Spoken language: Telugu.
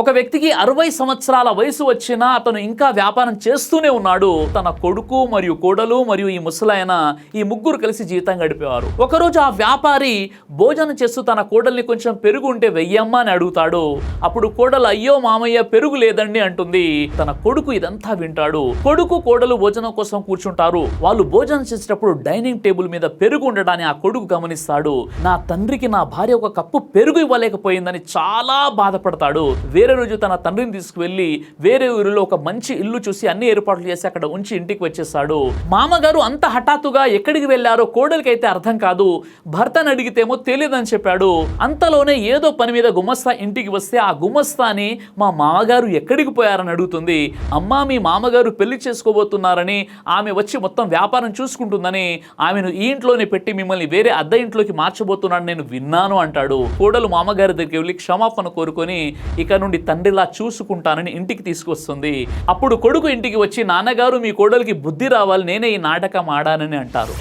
ఒక వ్యక్తికి 60 సంవత్సరాల వయసు వచ్చినా అతను ఇంకా వ్యాపారం చేస్తూనే ఉన్నాడు. తన కొడుకు మరియు కోడలు మరియు ఈ ముసలాయన ఈ ముగ్గురు కలిసి జీవితం గడిపేవారు. ఒకరోజు ఆ వ్యాపారి భోజనం చేస్తూ తన కోడల్ని కొంచెం పెరుగు ఉంటే వెయ్యమ్మా అని అడుగుతాడు. అప్పుడు కోడలు అయ్యో మామయ్య పెరుగు లేదండి అంటుంది. తన కొడుకు ఇదంతా వింటాడు. కొడుకు కోడలు భోజనం కోసం కూర్చుంటారు. వాళ్ళు భోజనం చేసేటప్పుడు డైనింగ్ టేబుల్ మీద పెరుగు ఉండడాన్ని ఆ కొడుకు గమనిస్తాడు. నా తండ్రికి నా భార్య ఒక కప్పు పెరుగు ఇవ్వలేకపోయిందని చాలా బాధపడతాడు. వేరే రోజు తన తండ్రిని తీసుకువెళ్ళి వేరే ఊరిలో ఒక మంచి ఇల్లు చూసి అన్ని ఏర్పాట్లు చేసి అక్కడ ఉంచి ఇంటికి వచ్చేస్తాడు. మామగారు అంత హఠాత్తుగా ఎక్కడికి వెళ్ళారో కోడలికైతే అర్థం కాదు. భర్తను అడిగితేమో తెలియదని చెప్పాడు. అంతలోనే ఏదో పని మీద గుమస్తా ఇంటికి వస్తే ఆ గుమస్తాని మా మామగారు ఎక్కడికి పోయారని అడుగుతుంది. అమ్మా మీ మామగారు పెళ్లి చేసుకోబోతున్నారని, ఆమె వచ్చి మొత్తం వ్యాపారం చూసుకుంటుందని, ఆమెను ఈ ఇంట్లోనే పెట్టి మిమ్మల్ని వేరే అద్దె ఇంట్లోకి మార్చబోతున్నాడు నేను విన్నాను అంటాడు. కోడలు మామగారి దగ్గరికి వెళ్ళి క్షమాపణ కోరుకొని ఇక నుండి తండ్రిలా చూసుకుంటానని ఇంటికి తీసుకొస్తుంది. అప్పుడు కొడుకు ఇంటికి వచ్చి నాన్నగారు మీ కోడలికి బుద్ధి రావాలి, నేనే ఈ నాటకం ఆడానని అంటారు.